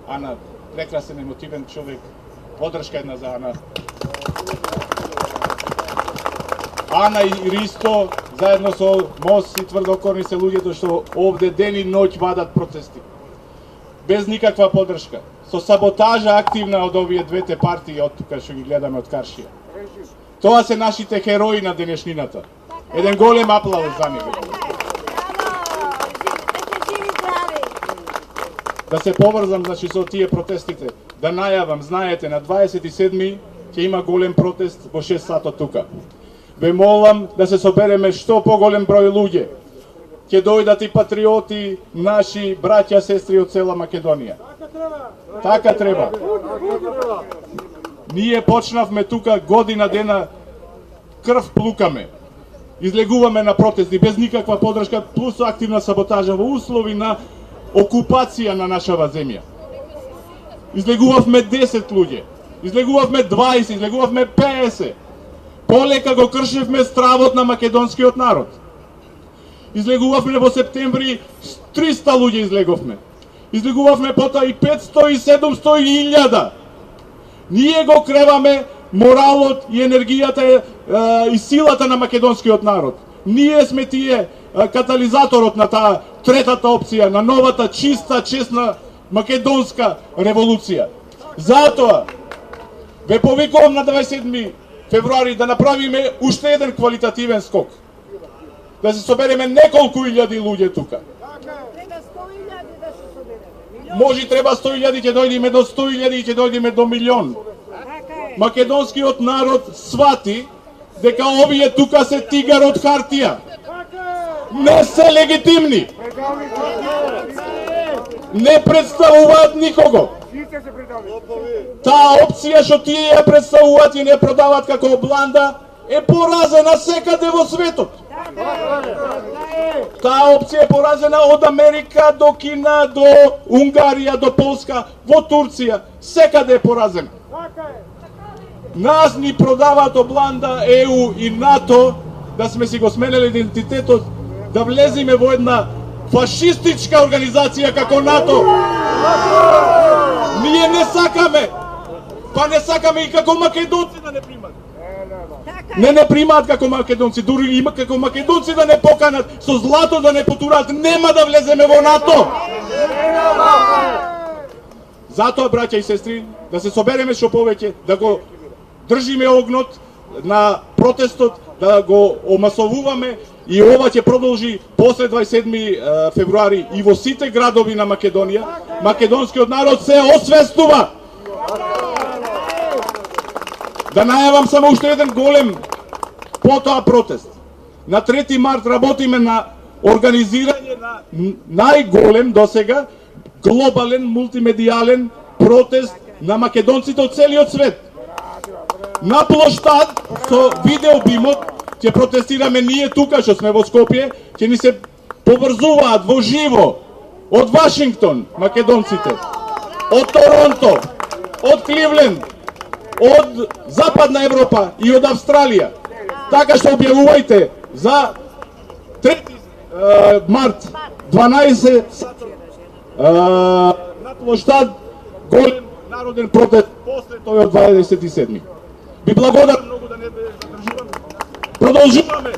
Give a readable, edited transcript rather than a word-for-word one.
Ана, прекрасен емотивен човек. Подршка една за Ана. Ана и Ристо, заедно со Мост и тврдокорни се луѓето што овде ден и ноќ вадат протести. Без никаква подршка. Со саботажа активна од овие двете партии од тука што ги гледаме од Каршија. Тоа се нашите херои на денешнината. Еден голем аплауз за нив. Да се поврзам, значи, со тие протестите. Да најавам, знаете, на 27 ќе има голем протест во 6 сато тука. Ве молам да се собереме што поголем број луѓе. Ќе дојдат и патриоти, наши браќа, сестри од цела Македонија. Така треба. Ние почнавме тука година дена, крв плукаме. Излегуваме на протести без никаква подршка, плюс активна саботажа во услови на окупација на нашава земја. Излегувавме 10 луѓе, излегувавме 20, излегувавме 50. Полека го кршевме стравот на македонскиот народ. Излегувавме во септември 300 луѓе излеговме. Излегувавме потоа и 500 и 700 и 1000. Ние го креваме моралот и енергијата и силата на македонскиот народ. Ние сме тие катализаторот на таа третата опција, на новата, чиста, честна македонска револуција. Затоа ве повикувам на 27 февруари да направиме уште еден квалитативен скок. Да се собереме неколку илјади луѓе тука. Може треба 100.000, ќе дојдеме до 100.000 и ќе дојдеме до милион. Македонскиот народ свати дека овие тука се тигар од хартија. Не се легитимни. Не представуваат никого. Таа опција што тие ја представуваат и не продаваат како бланда е поразена секаде во светот. Таа опција е поразена од Америка до Кина, до Унгарија, до Полска, во Турција, секаде е поразена. Нас ни продаваат обланда ЕУ и НАТО да сме си го сменили идентитетот, да влеземе во една фашистичка организација како НАТО. Ние не сакаме, па не сакаме и како македонци да не примат. Не примаат како македонци, дури има како македонци да не поканат, со злато да не потураат, нема да влеземе во НАТО. Затоа, браќа и сестри, да се собереме што повеќе, да го држиме огнот на протестот, да го омасовуваме и ова ќе продолжи после 27 февруари и во сите градови на Македонија. Македонскиот народ се освестува. Да најавам само уште еден голем потоа протест. На 3 март работиме на организирање на најголем досега глобален мултимедијален протест на македонците од целиот свет. На плоштад со видеобимот ќе протестираме ние тука што сме во Скопје, ќе ни се поврзуваат во живо од Вашингтон македонците, од Торонто, од Кливленд, од Западна Европа и од Австралија. Така што објавувајте за 3 март 12 на плоштад голем народен протест после тој од 27. Ви благодарам многу да не држувам. Продолжуваме.